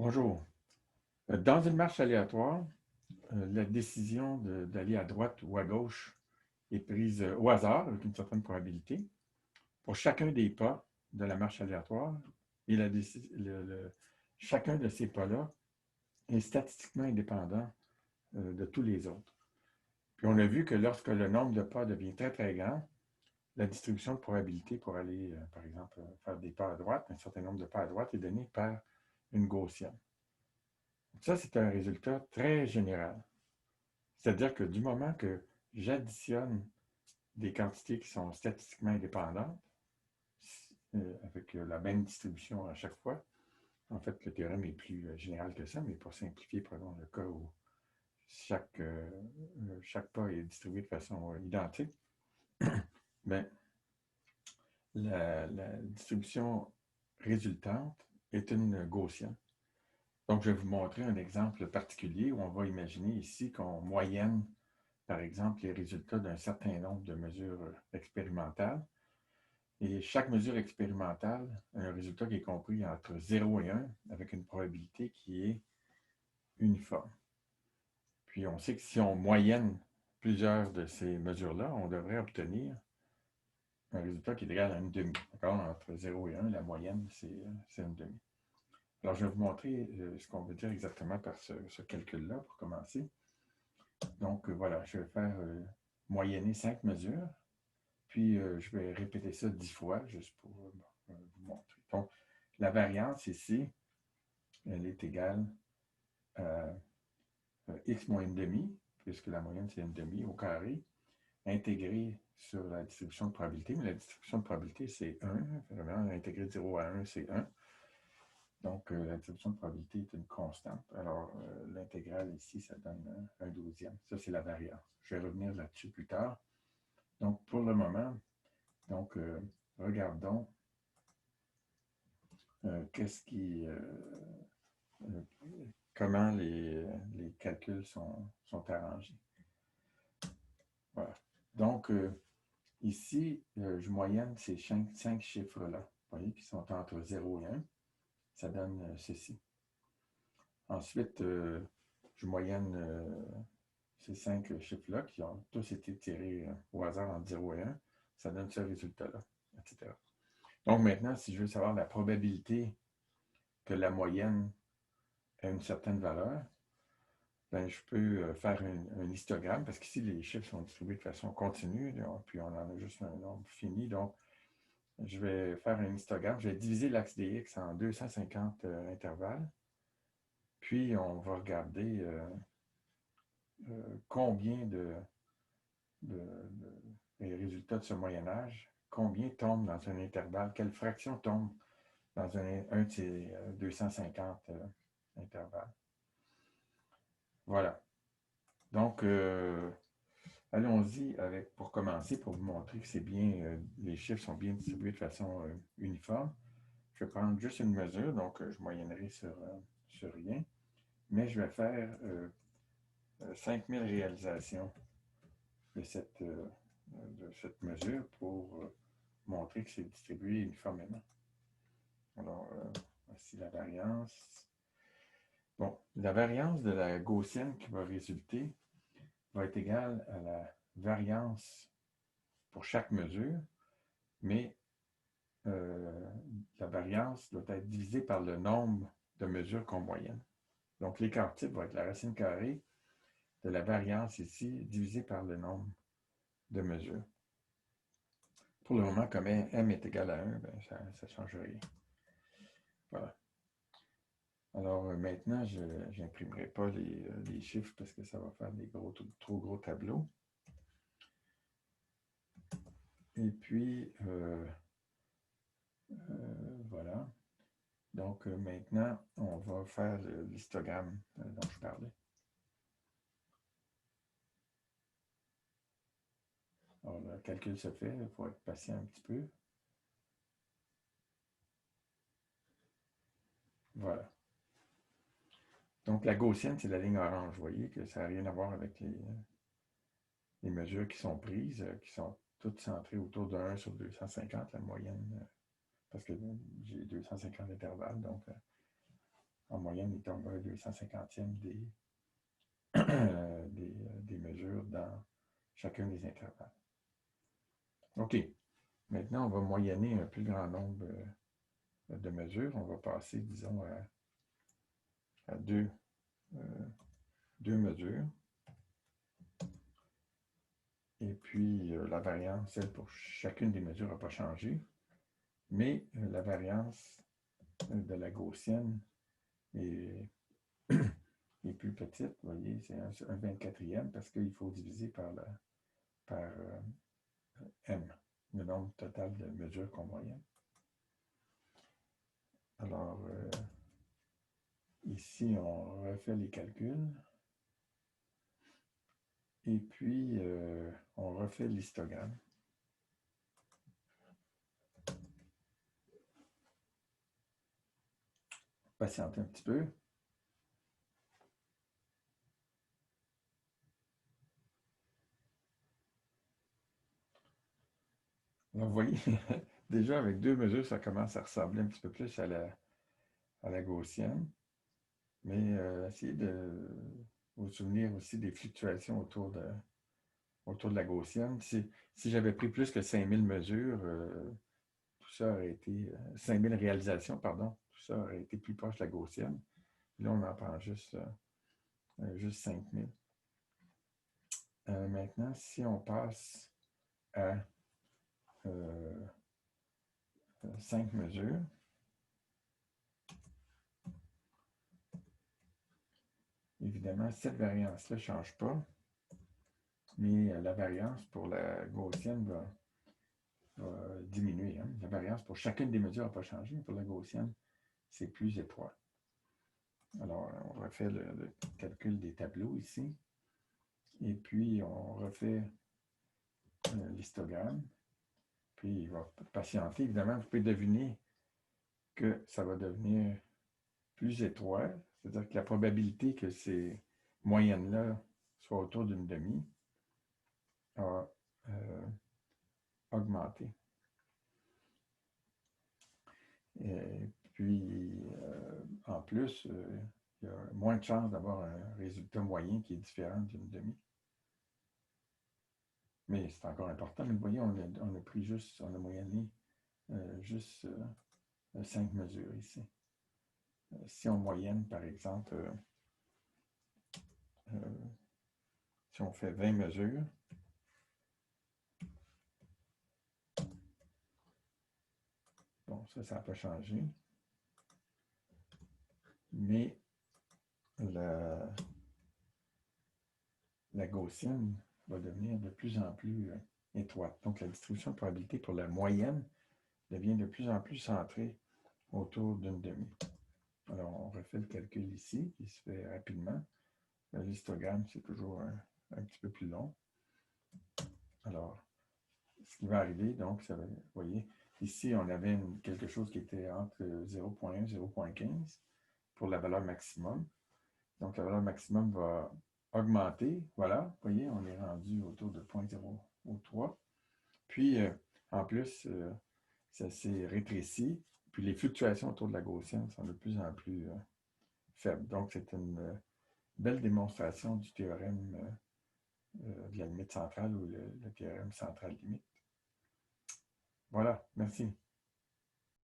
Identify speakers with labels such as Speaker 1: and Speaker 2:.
Speaker 1: Bonjour. Dans une marche aléatoire, la décision d'aller à droite ou à gauche est prise au hasard avec une certaine probabilité. Pour chacun des pas de la marche aléatoire, et chacun de ces pas-là est statistiquement indépendant de tous les autres. Puis on a vu que lorsque le nombre de pas devient très très grand, la distribution de probabilité pour aller, par exemple, faire des pas à droite, un certain nombre de pas à droite est donné par une gaussienne. Ça, c'est un résultat très général. C'est-à-dire que du moment que j'additionne des quantités qui sont statistiquement indépendantes, avec la même distribution à chaque fois, en fait, le théorème est plus général que ça, mais pour simplifier, prenons le cas où chaque pas est distribué de façon identique, bien, la distribution résultante est une gaussienne. Donc, je vais vous montrer un exemple particulier où on va imaginer ici qu'on moyenne par exemple, les résultats d'un certain nombre de mesures expérimentales. Et chaque mesure expérimentale a un résultat qui est compris entre 0 et 1 avec une probabilité qui est uniforme. Puis on sait que si on moyenne plusieurs de ces mesures-là, on devrait obtenir un résultat qui est égal à une demi. Entre 0 et 1, la moyenne, c'est une demi. Alors, je vais vous montrer ce qu'on veut dire exactement par ce calcul-là pour commencer. Donc, voilà, je vais faire moyenner 5 mesures. Puis, je vais répéter ça 10 fois, juste pour vous montrer. Donc, la variance ici, elle est égale à x moins une demi, puisque la moyenne, c'est une demi au carré, intégré sur la distribution de probabilité. Mais la distribution de probabilité, c'est 1. Vraiment, intégré de 0 à 1, c'est 1. Donc, la distribution de probabilité est une constante. Alors, l'intégrale ici, ça donne un douzième. Ça, c'est la variance. Je vais revenir là-dessus plus tard. Donc, pour le moment, donc, regardons comment les calculs sont arrangés. Voilà. Donc, ici, je moyenne ces 5 chiffres-là, vous voyez, qui sont entre 0 et 1. Ça donne ceci. Ensuite, je moyenne ces 5 chiffres-là qui ont tous été tirés au hasard entre 0 et 1. Ça donne ce résultat-là, etc. Donc, maintenant, si je veux savoir la probabilité que la moyenne ait une certaine valeur, ben, je peux faire un histogramme, parce qu'ici, les chiffres sont distribués de façon continue, donc, puis on en a juste un nombre fini. Donc, je vais faire un histogramme. Je vais diviser l'axe des x en 250 intervalles. Puis, on va regarder combien les résultats de ce Moyen-Âge, combien tombent dans un intervalle, quelle fraction tombe dans un de ces 250 intervalles. Voilà. Donc, allons-y pour commencer, pour vous montrer que c'est bien, les chiffres sont bien distribués de façon uniforme. Je vais prendre juste une mesure, donc je moyennerai sur rien, mais je vais faire 5000 réalisations de cette mesure pour montrer que c'est distribué uniformément. Alors, voici la variance. Bon, la variance de la gaussienne qui va résulter va être égale à la variance pour chaque mesure, mais la variance doit être divisée par le nombre de mesures qu'on moyenne. Donc, l'écart type va être la racine carrée de la variance ici, divisée par le nombre de mesures. Pour le moment, comme m est égal à 1, ben, ça ne change rien. Voilà. Alors, maintenant, je n'imprimerai pas les chiffres parce que ça va faire des trop gros tableaux. Et puis, voilà. Donc, maintenant, on va faire l'histogramme dont je parlais. Alors, le calcul se fait, il faut être patient un petit peu. Voilà. Donc, la gaussienne, c'est la ligne orange. Vous voyez que ça n'a rien à voir avec les mesures qui sont prises, qui sont toutes centrées autour de 1 sur 250, la moyenne, parce que j'ai 250 intervalles. Donc, en moyenne, il tombe à 250e des mesures dans chacun des intervalles. OK. Maintenant, on va moyenner un plus grand nombre de mesures. On va passer, disons, à deux mesures. Et puis, la variance, elle, pour chacune des mesures n'a pas changé. Mais la variance de la gaussienne est, est plus petite. Vous voyez, c'est un 24e parce qu'il faut diviser par M, le nombre total de mesures qu'on moyenne. Alors, ici, on refait les calculs. Et puis, on refait l'histogramme. Patientez un petit peu. Alors, vous voyez, déjà avec deux mesures, ça commence à ressembler un petit peu plus à la gaussienne. Mais essayez de vous souvenir aussi des fluctuations autour de la gaussienne. Si j'avais pris plus que 5000 mesures, tout ça aurait été 5000 réalisations, pardon, tout ça aurait été plus proche de la gaussienne. Là, on en prend juste 5000. Maintenant, si on passe à 5 mesures, évidemment, cette variance-là ne change pas, mais la variance pour la gaussienne va diminuer. Hein. La variance pour chacune des mesures n'a pas changé, mais pour la gaussienne, c'est plus étroit. Alors, on refait le calcul des tableaux ici. Et puis, on refait l'histogramme. Puis, il va patienter. Évidemment, vous pouvez deviner que ça va devenir plus étroit. C'est-à-dire que la probabilité que ces moyennes-là soient autour d'une demi a augmenté. Et puis, en plus, il y a moins de chances d'avoir un résultat moyen qui est différent d'une demi. Mais c'est encore important. Mais vous voyez, on a pris juste, on a moyenné juste 5 mesures ici. Si on moyenne, par exemple, si on fait 20 mesures, bon, ça n'a pas changé. Mais la gaussienne va devenir de plus en plus étroite. Donc, la distribution de probabilité pour la moyenne devient de plus en plus centrée autour d'une demi. Alors, on refait le calcul ici, qui se fait rapidement. L'histogramme, c'est toujours un petit peu plus long. Alors, ce qui va arriver, donc, ça va, vous voyez, ici, on avait quelque chose qui était entre 0,1 et 0,15 pour la valeur maximum. Donc, la valeur maximum va augmenter. Voilà, vous voyez, on est rendu autour de 0,03. Puis, en plus, ça s'est rétréci. Puis, les fluctuations autour de la gaussienne sont de plus en plus faibles. Donc, c'est une belle démonstration du théorème de la limite centrale ou le théorème central-limite. Voilà, merci.